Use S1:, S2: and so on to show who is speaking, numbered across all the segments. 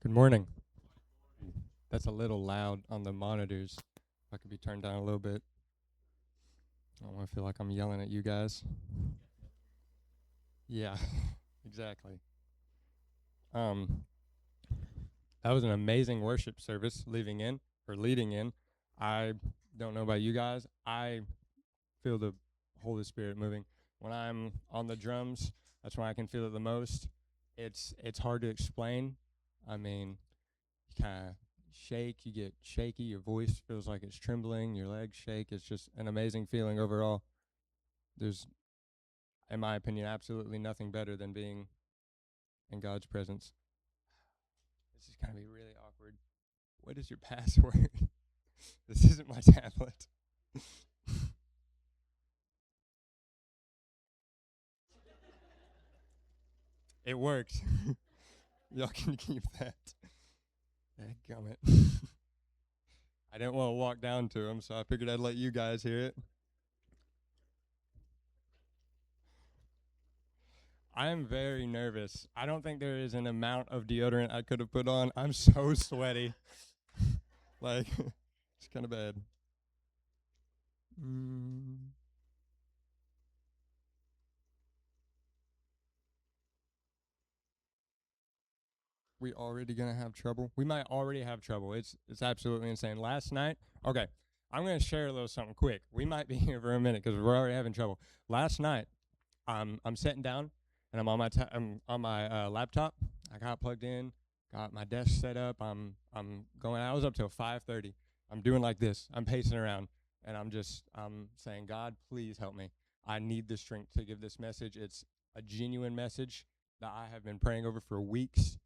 S1: Good morning. That's a little loud on the monitors. If I could be turned down a little bit. I don't want to feel like I'm yelling at you guys. Yeah, exactly. Um, that was an amazing worship service leading in. I don't know about you guys. I feel the Holy Spirit moving. When I'm on the drums, that's when I can feel it the most. It's hard to explain. I mean, you kind of shake, you get shaky, your voice feels like it's trembling, your legs shake. It's just an amazing feeling overall. There's, in my opinion, absolutely nothing better than being in God's presence. This is going to be really awkward. What is your password? This isn't my tablet. It worked. Y'all can keep that. Dadgummit. I didn't want to walk down to him, so I figured I'd let you guys hear it. I am very nervous. I don't think there is an amount of deodorant I could have put on. I'm so sweaty. Like, it's kind of bad. We already gonna have trouble? We might already have trouble. It's absolutely insane. Last night, okay, I'm gonna share a little something quick. We might be here for a minute because we're already having trouble. Last night, I'm sitting down and I'm on my laptop. I got plugged in, got my desk set up. I'm going. I was up till 5:30. I'm doing like this. I'm pacing around and I'm saying, God, please help me. I need the strength to give this message. It's a genuine message that I have been praying over for weeks.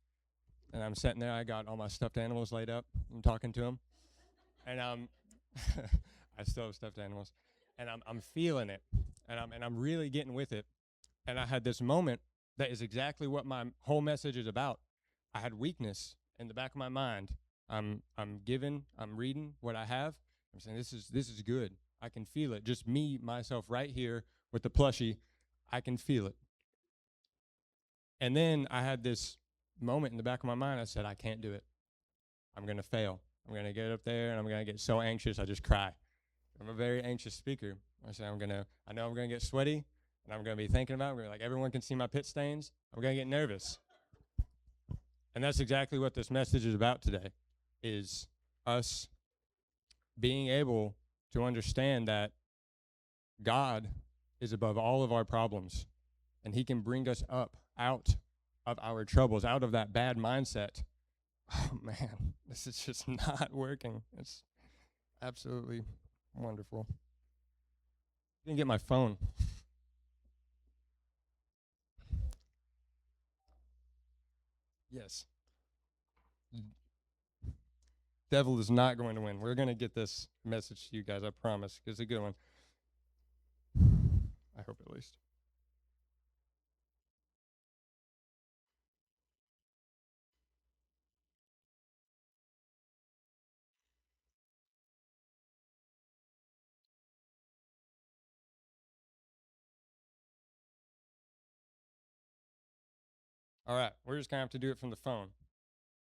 S1: And I'm sitting there. I got all my stuffed animals laid up. I'm talking to them, and I still have stuffed animals, and I'm feeling it, and I'm really getting with it. And I had this moment that is exactly what my whole message is about. I had weakness in the back of my mind. I'm reading what I have. I'm saying this is good. I can feel it. Just me, myself, right here with the plushie. I can feel it. And then I had this moment in the back of my mind. I said, I can't do it. I'm going to fail. I'm going to get up there and I'm going to get so anxious I just cry. I'm a very anxious speaker. I say I know I'm going to get sweaty and I'm going to be thinking about it. Like everyone can see my pit stains. I'm going to get nervous. And that's exactly what this message is about today, is us being able to understand that God is above all of our problems and he can bring us up out of our troubles, out of that bad mindset. Oh man, this is just not working. It's absolutely wonderful. I didn't get my phone. Yes. Devil is not going to win. We're going to get this message to you guys, I promise. It's a good one. I hope at least. All right, we're just going to have to do it from the phone.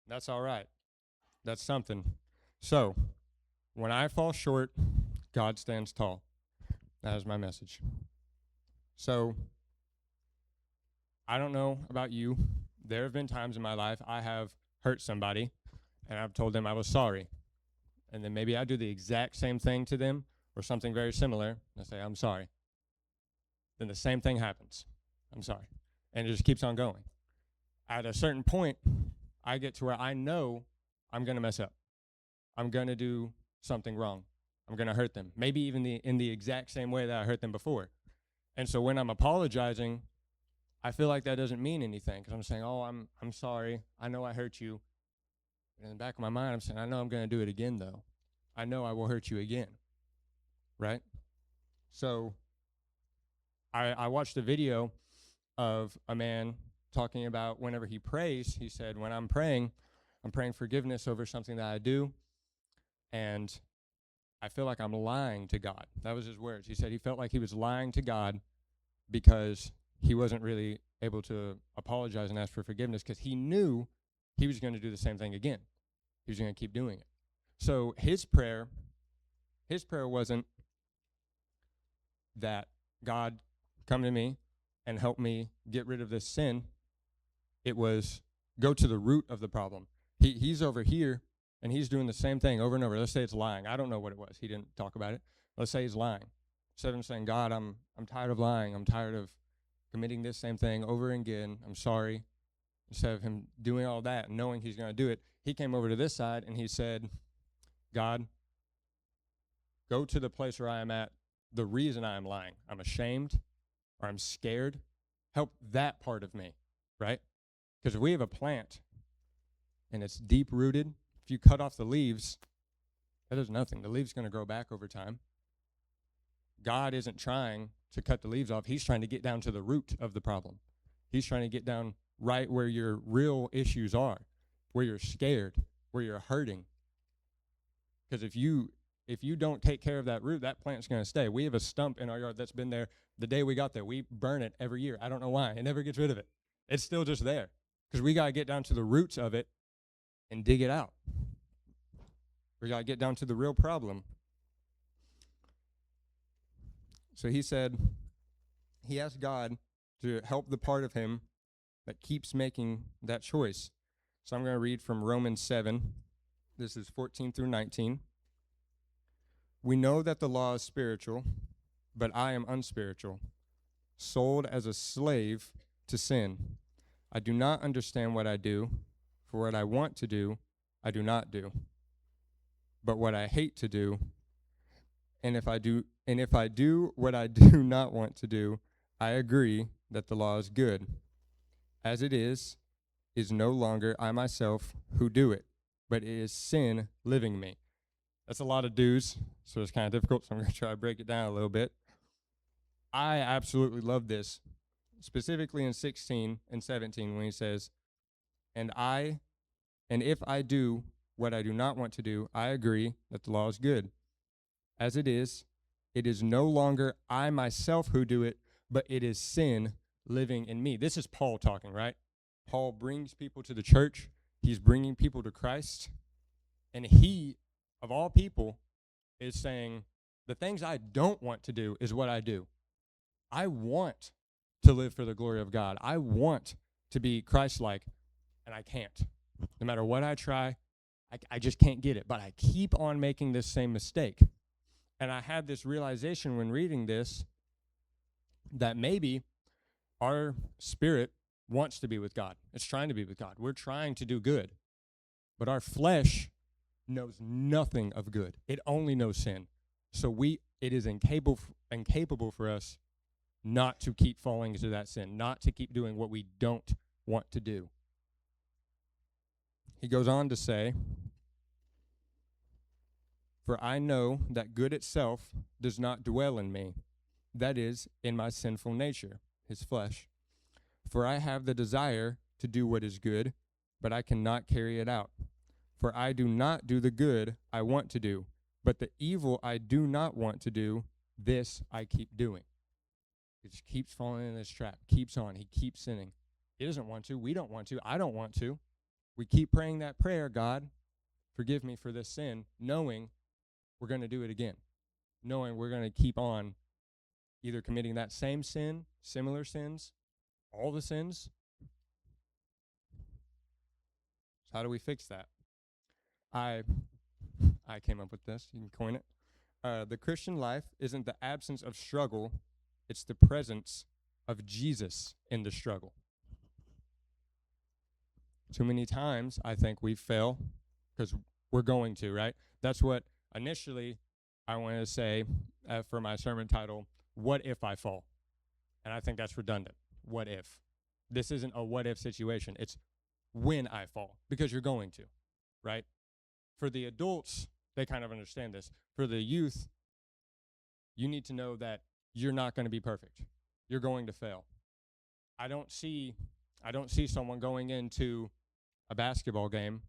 S1: That's all right. That's something. So, when I fall short, God stands tall. That is my message. So, I don't know about you. There have been times in my life I have hurt somebody and I've told them I was sorry. And then maybe I do the exact same thing to them or something very similar. And I say, I'm sorry. Then the same thing happens. I'm sorry. And it just keeps on going. At a certain point, I get to where I know I'm going to mess up. I'm going to do something wrong. I'm going to hurt them. Maybe even in the exact same way that I hurt them before. And so when I'm apologizing, I feel like that doesn't mean anything because I'm saying, oh, I'm sorry. I know I hurt you. And in the back of my mind, I'm saying, I know I'm going to do it again, though. I know I will hurt you again. Right? So I watched a video of a man talking about whenever he prays, he said, when I'm praying forgiveness over something that I do, and I feel like I'm lying to God. That was his words. He said he felt like he was lying to God because he wasn't really able to apologize and ask for forgiveness because he knew he was going to do the same thing again. He was going to keep doing it. So his prayer wasn't that God come to me and help me get rid of this sin. It was go to the root of the problem. He's over here and he's doing the same thing over and over. Let's say it's lying. I don't know what it was. He didn't talk about it. Let's say he's lying. Instead of him saying, God, I'm tired of lying. I'm tired of committing this same thing over and again. I'm sorry. Instead of him doing all that and knowing he's going to do it, he came over to this side and he said, God, go to the place where I am at, the reason I am lying. I'm ashamed or I'm scared. Help that part of me, right? Because if we have a plant and it's deep rooted, if you cut off the leaves, that does nothing. The leaves going to grow back over time. God isn't trying to cut the leaves off. He's trying to get down to the root of the problem. He's trying to get down right where your real issues are, where you're scared, where you're hurting. Because if you don't take care of that root, that plant's going to stay. We have a stump in our yard that's been there the day we got there. We burn it every year. I don't know why. It never gets rid of it. It's still just there because we got to get down to the roots of it and dig it out. We got to get down to the real problem. So he said, he asked God to help the part of him that keeps making that choice. So I'm going to read from Romans 7. This is 14 through 19. We know that the law is spiritual, but I am unspiritual, sold as a slave to sin. I do not understand what I do, for what I want to do, I do not do. But what I hate to do, and if I do what I do not want to do, I agree that the law is good. As it is no longer I myself who do it, but it is sin living me. That's a lot of do's, so it's kind of difficult, so I'm going to try to break it down a little bit. I absolutely love this, specifically in 16 and 17 when he says, and if I do what I do not want to do, I agree that the law is good. As it is no longer I myself who do it, but it is sin living in me. This is Paul talking, right? Paul brings people to the church. He's bringing people to Christ. And he, of all people, is saying, the things I don't want to do is what I do. I want to live for the glory of God. I want to be Christ-like, and I can't. No matter what I try, I just can't get it. But I keep on making this same mistake. And I had this realization when reading this that maybe our spirit wants to be with God. It's trying to be with God. We're trying to do good. But our flesh knows nothing of good. It only knows sin. So it is incapable for us not to keep falling into that sin, not to keep doing what we don't want to do. He goes on to say, for I know that good itself does not dwell in me, that is, in my sinful nature, his flesh. For I have the desire to do what is good, but I cannot carry it out. For I do not do the good I want to do, but the evil I do not want to do, this I keep doing. He just keeps falling in this trap, keeps on, he keeps sinning. He doesn't want to, we don't want to, I don't want to. We keep praying that prayer, God, forgive me for this sin, knowing we're going to do it again, knowing we're going to keep on either committing that same sin, similar sins, all the sins. So how do we fix that? I came up with this. You can coin it. The Christian life isn't the absence of struggle. It's the presence of Jesus in the struggle. Too many times, I think we fail because we're going to, right? That's what initially I wanted to say for my sermon title, What If I Fall? And I think that's redundant. What if? This isn't a what if situation. It's when I fall, because you're going to, right? For the adults, they kind of understand this. For the youth, you need to know that you're not going to be perfect. You're going to fail. I don't see someone going into a basketball game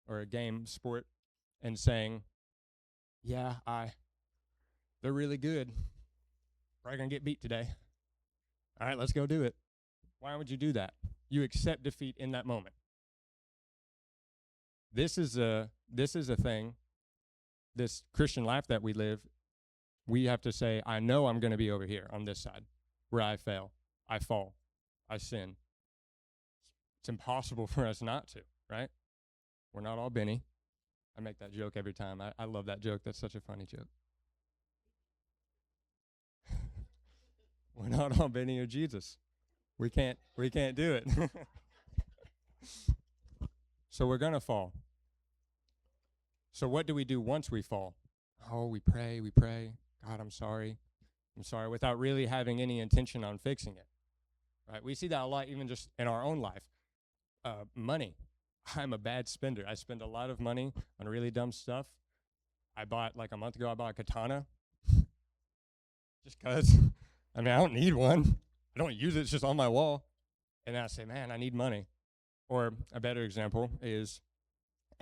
S1: or a game sport and saying, yeah, they're really good. Probably going to get beat today. All right, let's go do it. Why would you do that? You accept defeat in that moment. This is a thing, this Christian life that we live, we have to say, I know I'm going to be over here on this side where I fail, I fall, I sin. It's impossible for us not to, right? We're not all Benny. I make that joke every time. I love that joke. That's such a funny joke. We're not all Benny or Jesus. We can't do it. So we're going to fall. So what do we do once we fall? Oh, we pray. God, I'm sorry, without really having any intention on fixing it, right? We see that a lot even just in our own life. Money. I'm a bad spender. I spend a lot of money on really dumb stuff. I bought, like a month ago, I bought a katana just because. I mean, I don't need one. I don't use it. It's just on my wall. And then I say, man, I need money. Or a better example is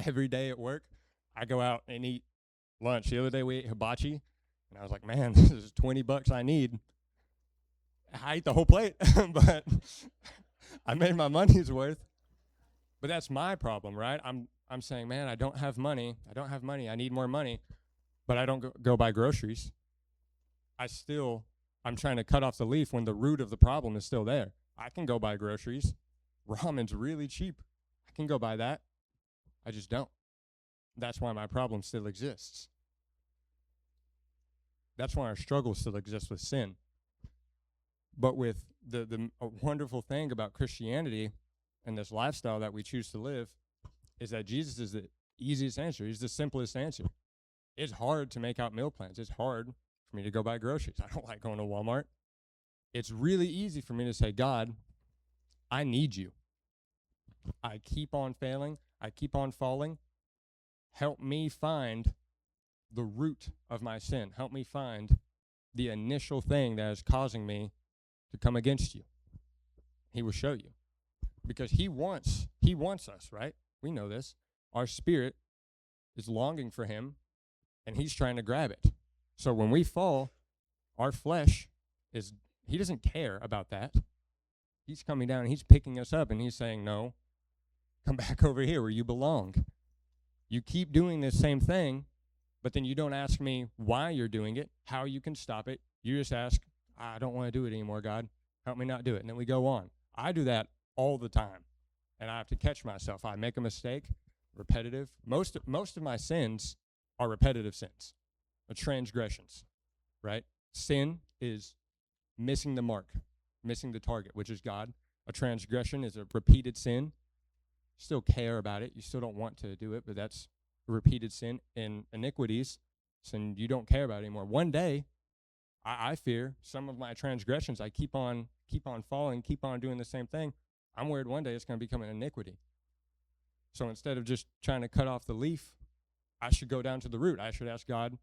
S1: every day at work, I go out and eat lunch. The other day we ate hibachi, and I was like, man, this is $20 I need. I ate the whole plate, but I made my money's worth. But that's my problem, right? I'm saying, man, I don't have money. I need more money, but I don't go buy groceries. I'm trying to cut off the leaf when the root of the problem is still there. I can go buy groceries. Ramen's really cheap. I can go buy that. I just don't. That's why my problem still exists. That's why our struggle still exists with sin. But with the wonderful thing about Christianity and this lifestyle that we choose to live is that Jesus is the easiest answer. He's the simplest answer. It's hard to make out meal plans. It's hard for me to go buy groceries. I don't like going to Walmart. It's really easy for me to say, God, I need you. I keep on failing. I keep on falling. Help me find the root of my sin. Help me find the initial thing that is causing me to come against you. He will show you. Because he wants us, right? We know this. Our spirit is longing for him, and he's trying to grab it. So when we fall, our flesh he doesn't care about that. He's coming down, and he's picking us up, and he's saying, no, come back over here where you belong. You keep doing this same thing, but then you don't ask me why you're doing it, how you can stop it. You just ask, I don't want to do it anymore, God. Help me not do it. And then we go on. I do that all the time, and I have to catch myself. I make a mistake, repetitive. Most of my sins are repetitive sins, transgressions, right? Sin is missing the mark, missing the target, which is God. A transgression is a repeated sin. You still care about it. You still don't want to do it, but that's a repeated sin. And iniquities, sin you don't care about it anymore. One day, I fear some of my transgressions. I keep on falling, keep on doing the same thing. I'm worried one day it's going to become an iniquity. So instead of just trying to cut off the leaf, I should go down to the root. I should ask God,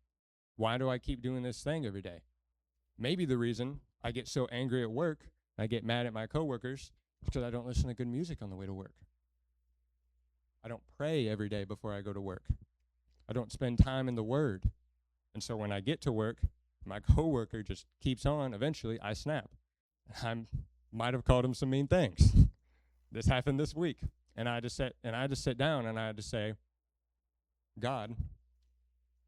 S1: why do I keep doing this thing every day? Maybe the reason I get so angry at work, I get mad at my coworkers, is because I don't listen to good music on the way to work. I don't pray every day before I go to work. I don't spend time in the Word. And so when I get to work, my coworker just keeps on. Eventually, I snap. I might have called him some mean things. This happened this week. And I just sit down and I had to say, God,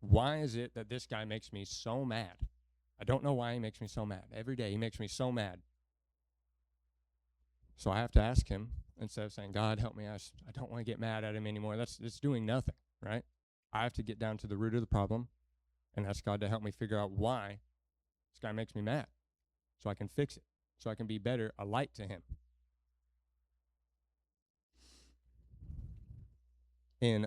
S1: why is it that this guy makes me so mad? I don't know why he makes me so mad. Every day he makes me so mad. So I have to ask him, instead of saying, God, help me, I don't want to get mad at him anymore. It's doing nothing, right? I have to get down to the root of the problem and ask God to help me figure out why this guy makes me mad so I can fix it, so I can be better, a light to him. In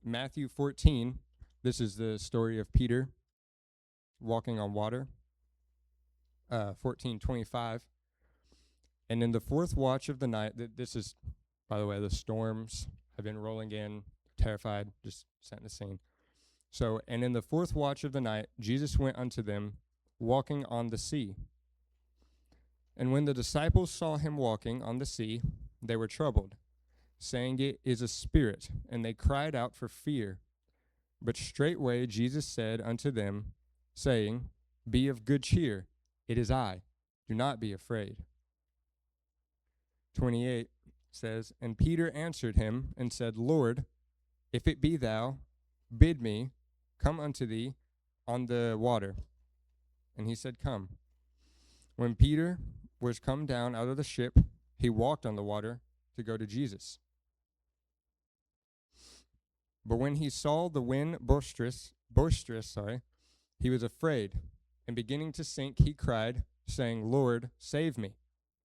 S1: Matthew 14, this is the story of Peter walking on water. 14:25. And in the fourth watch of the night, this is, by the way, the storms have been rolling in, terrified, just setting the scene. So, and in the fourth watch of the night, Jesus went unto them, walking on the sea. And when the disciples saw him walking on the sea, they were troubled, saying, It is a spirit, and they cried out for fear. But straightway Jesus said unto them, saying, Be of good cheer, it is I, do not be afraid. 28 says, And Peter answered him and said, Lord, If it be thou, bid me come unto thee on the water. And he said, Come. When Peter was come down out of the ship, he walked on the water to go to Jesus. But when he saw the wind boisterous, he was afraid, and beginning to sink, he cried, saying, Lord, save me.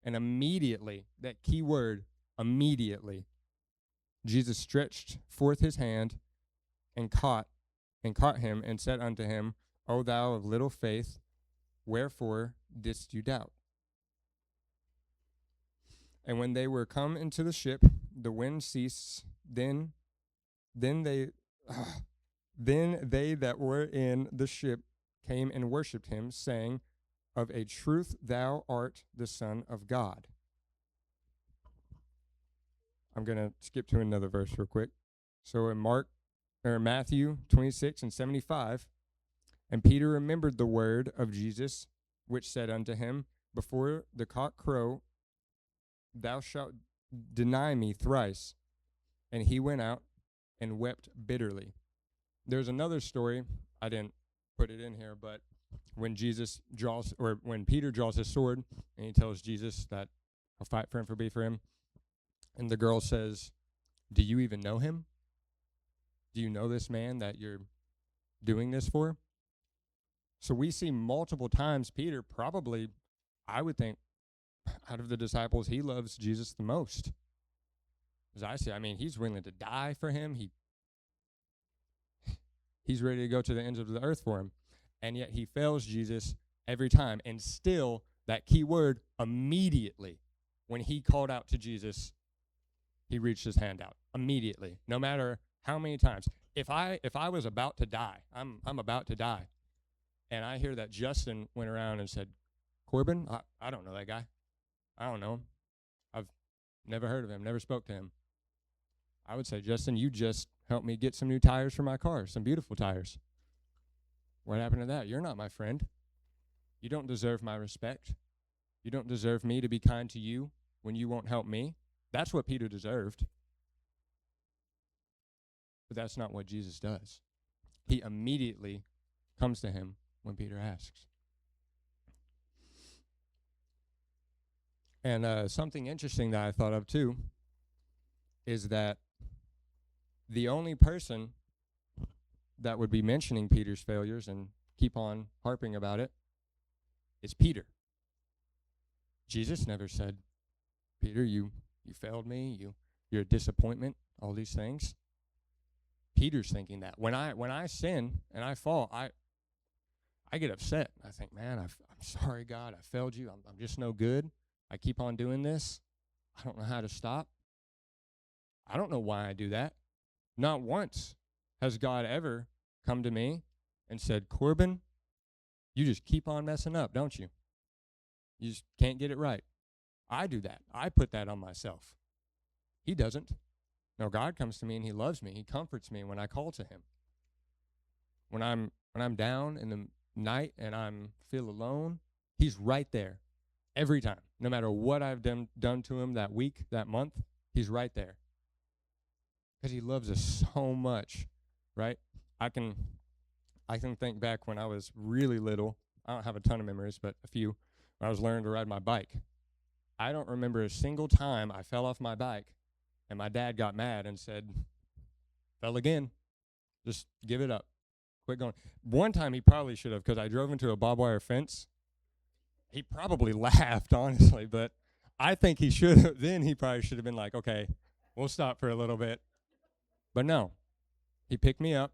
S1: And immediately, that key word, immediately, Jesus stretched forth his hand and caught him and said unto him, O thou of little faith, wherefore didst you doubt? And when they were come into the ship, the wind ceased. Then they that were in the ship came and worshipped him, saying, Of a truth thou art the Son of God. I'm going to skip to another verse real quick. So in Matthew 26:75, and Peter remembered the word of Jesus, which said unto him, Before the cock crow, thou shalt deny me thrice. And he went out and wept bitterly. There's another story, I didn't put it in here, but when Peter draws his sword and he tells Jesus that I'll fight for him, be for him, and the girl says, Do you even know him? Do you know this man that you're doing this for? So we see multiple times Peter probably, I would think, out of the disciples, he loves Jesus the most. As I say, he's willing to die for him. He's ready to go to the ends of the earth for him. And yet he fails Jesus every time. And still, that key word, immediately, when he called out to Jesus, he reached his hand out. Immediately. No matter how many times. If I was about to die, I'm about to die, and I hear that Justin went around and said, Korbin, I don't know that guy. I don't know him. I've never heard of him, never spoke to him. I would say, Justin, you just helped me get some new tires for my car, some beautiful tires. What happened to that? You're not my friend. You don't deserve my respect. You don't deserve me to be kind to you when you won't help me. That's what Peter deserved. But that's not what Jesus does. He immediately comes to him when Peter asks. And something interesting that I thought of too is that the only person that would be mentioning Peter's failures and keep on harping about it is Peter. Jesus never said, Peter, you failed me, you're a disappointment, all these things. Peter's thinking that. When I sin and I fall, I get upset. I think, man, I'm sorry, God, I failed you. I'm just no good. I keep on doing this. I don't know how to stop. I don't know why I do that. Not once has God ever come to me and said, Korbin, you just keep on messing up, don't you? You just can't get it right. I do that. I put that on myself. He doesn't. No, God comes to me and he loves me. He comforts me when I call to him. When I'm down in the night and feel alone, he's right there every time. No matter what I've done to him that week, that month, he's right there. Because he loves us so much, right? I can think back when I was really little. I don't have a ton of memories, but a few. When I was learning to ride my bike. I don't remember a single time I fell off my bike and my dad got mad and said, fell again. Just give it up. Quit going. One time he probably should have, because I drove into a barbed wire fence. He probably laughed, honestly, but I think he should have. Then he probably should have been like, okay, we'll stop for a little bit. But no. He picked me up,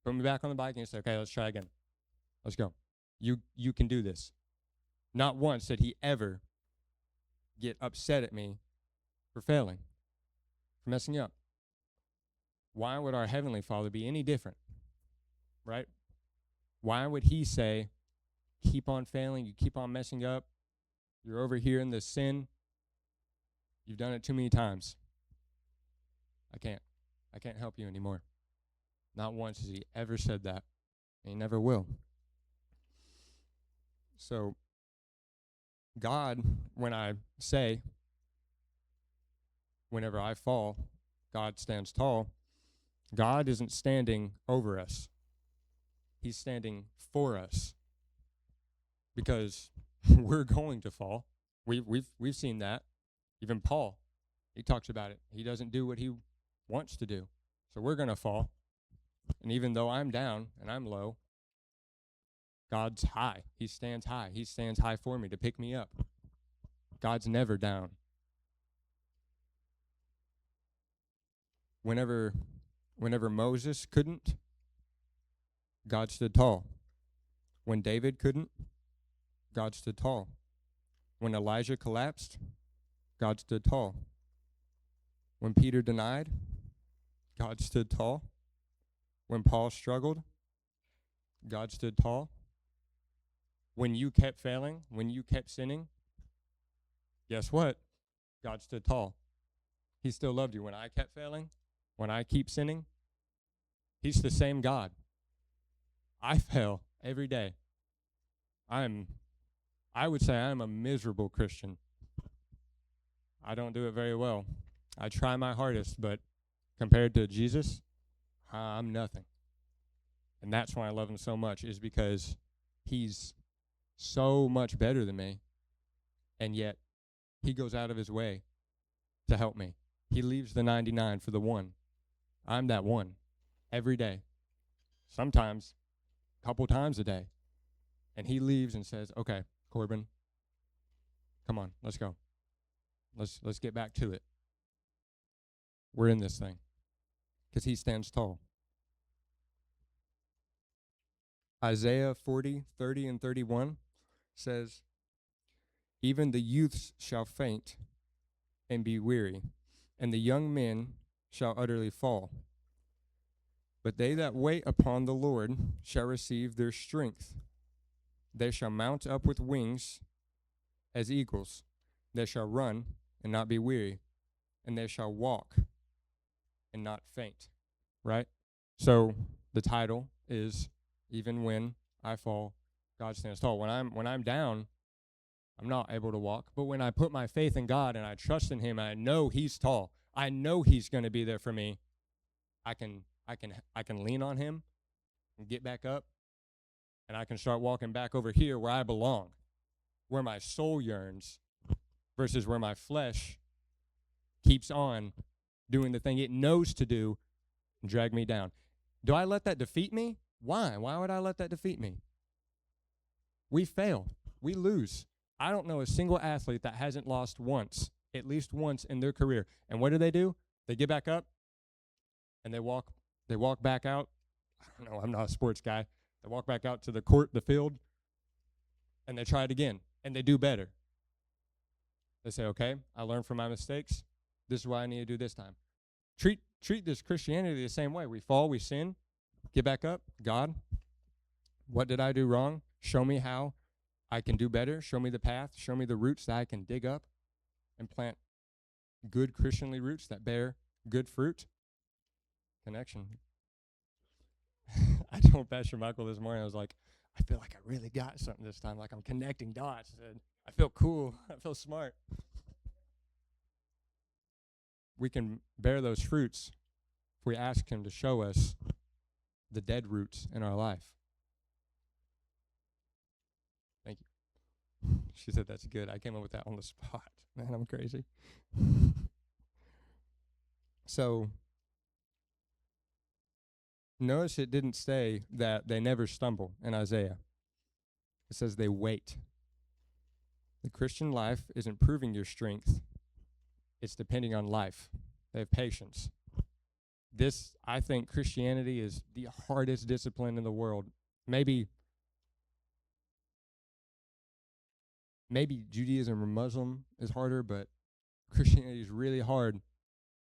S1: put me back on the bike, and he said, okay, let's try again. Let's go. You can do this. Not once did he ever get upset at me for failing, for messing up. Why would our Heavenly Father be any different, right? Why would he say, keep on failing, you keep on messing up, you're over here in this sin, you've done it too many times. I can't help you anymore. Not once has he ever said that, and he never will. So God, whenever I fall, God stands tall, God isn't standing over us. He's standing for us because we're going to fall. We've seen that. Even Paul, he talks about it. He doesn't do what he wants to do. So we're going to fall. And even though I'm down and I'm low, God's high. He stands high. He stands high for me to pick me up. God's never down. Whenever Moses couldn't, God stood tall. When David couldn't, God stood tall. When Elijah collapsed, God stood tall. When Peter denied, God stood tall. When Paul struggled, God stood tall. When you kept failing, when you kept sinning, guess what? God stood tall. He still loved you. When I kept failing, when I keep sinning, he's the same God. I fail every day. I would say I'm a miserable Christian. I don't do it very well. I try my hardest, but compared to Jesus, I'm nothing. And that's why I love him so much, is because he's so much better than me, and yet he goes out of his way to help me. He leaves the 99 for the one. I'm that one every day, sometimes a couple times a day. And he leaves and says, okay, Korbin, come on, let's go. Let's get back to it. We're in this thing because he stands tall. Isaiah 40:30 and 31 says, even the youths shall faint and be weary, and the young men shall utterly fall. But they that wait upon the Lord shall receive their strength. They shall mount up with wings as eagles. They shall run and not be weary, and they shall walk and not faint. Right? So the title is, even when I fall, God stands tall. When I'm down, I'm not able to walk. But when I put my faith in God and I trust in him, and I know he's tall, I know he's going to be there for me, I can lean on him and get back up, and I can start walking back over here where I belong, where my soul yearns, versus where my flesh keeps on doing the thing it knows to do and drag me down. Do I let that defeat me? Why? Why would I let that defeat me? We fail. We lose. I don't know a single athlete that hasn't lost once, at least once in their career. And what do? They get back up and they walk back out. I don't know, I'm not a sports guy. They walk back out to the court, the field, and they try it again, and they do better. They say, okay, I learned from my mistakes. This is what I need to do this time. Treat this Christianity the same way. We fall, we sin, get back up. God, what did I do wrong? Show me how I can do better. Show me the path. Show me the roots that I can dig up and plant good Christianly roots that bear good fruit. Connection. I told Pastor Michael this morning, I was like, I feel like I really got something this time, like I'm connecting dots. And I feel cool. I feel smart. We can bear those fruits if we ask him to show us the dead roots in our life. Thank you. She said that's good. I came up with that on the spot. Man, I'm crazy. So, notice it didn't say that they never stumble in Isaiah. It says they wait. The Christian life isn't proving your strength. It's depending on life. They have patience. I think Christianity is the hardest discipline in the world. Maybe Judaism or Muslim is harder, but Christianity is really hard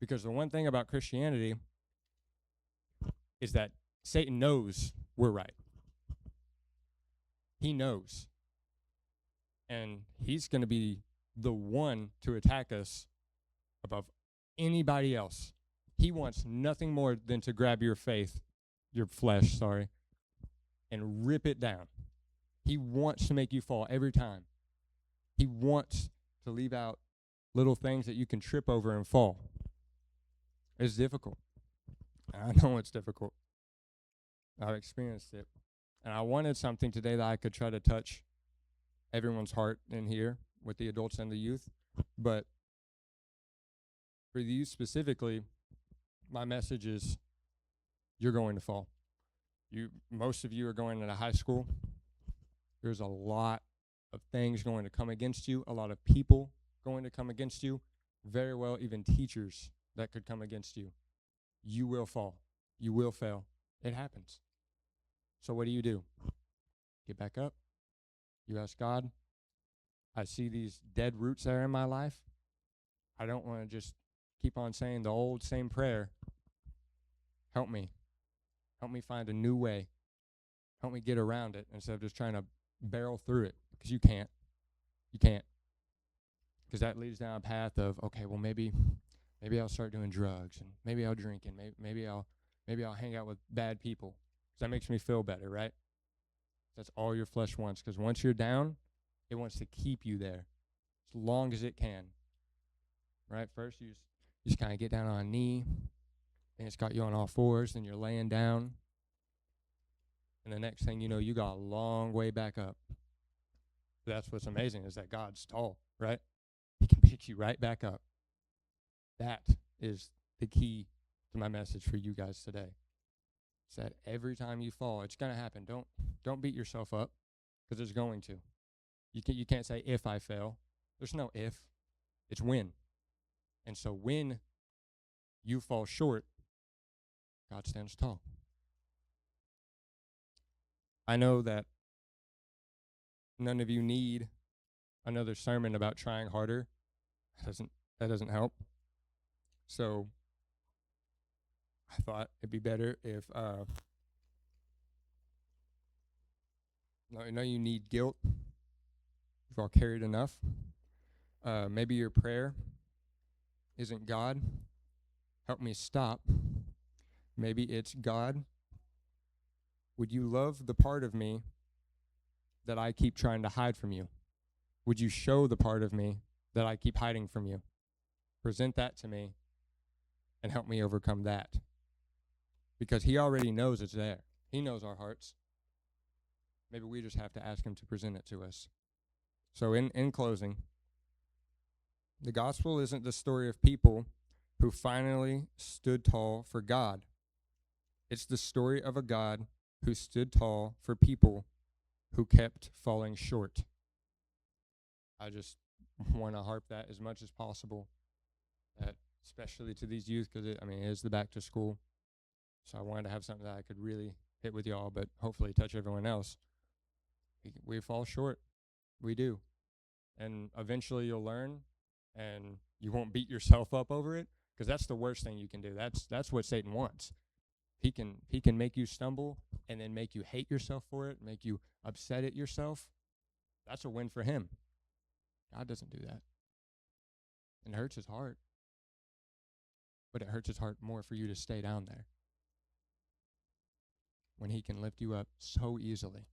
S1: because the one thing about Christianity is that Satan knows we're right. He knows. And he's going to be the one to attack us above anybody else. He wants nothing more than to grab your faith, your flesh, and rip it down. He wants to make you fall every time. He wants to leave out little things that you can trip over and fall. It's difficult. I know it's difficult. I've experienced it. And I wanted something today that I could try to touch everyone's heart in here with the adults and the youth. But for the youth specifically, my message is you're going to fall. Most of you are going into high school. There's a lot of things going to come against you, a lot of people going to come against you, very well even teachers that could come against you. You will fall. You will fail. It happens. So what do? Get back up. You ask God, I see these dead roots there in my life. I don't want to just keep on saying the old same prayer. Help me. Help me find a new way. Help me get around it instead of just trying to barrel through it, because you can't. You can't. Because that leads down a path of, okay, well, maybe I'll start doing drugs, and maybe I'll drink, and maybe I'll hang out with bad people, because that makes me feel better, right? That's all your flesh wants, because once you're down, it wants to keep you there as long as it can, right? First, you just kind of get down on a knee, and it's got you on all fours, then you're laying down, and the next thing you know, you got a long way back up. That's what's amazing, is that God's tall, right? He can pick you right back up. That is the key to my message for you guys today. It's that every time you fall, it's going to happen. Don't beat yourself up, because it's going to. You can't say if I fail. There's no if. It's when. And so when you fall short, God stands tall. I know that none of you need another sermon about trying harder. That doesn't help. So I thought it'd be better if no, you need guilt. You've all carried enough. Maybe your prayer isn't God, help me stop. Maybe it's God, would you love the part of me that I keep trying to hide from you? Would you show the part of me that I keep hiding from you? Present that to me and help me overcome that. Because he already knows it's there. He knows our hearts. Maybe we just have to ask him to present it to us. So in closing, the gospel isn't the story of people who finally stood tall for God. It's the story of a God who stood tall for people who kept falling short. I just want to harp that as much as possible, especially to these youth, because it is the back to school. So I wanted to have something that I could really hit with y'all, but hopefully touch everyone else. We fall short. We do. And eventually you'll learn, and you won't beat yourself up over it, because that's the worst thing you can do. That's what Satan wants. He can make you stumble and then make you hate yourself for it, make you upset at yourself. That's a win for him. God doesn't do that. And it hurts his heart. But it hurts his heart more for you to stay down there when he can lift you up so easily.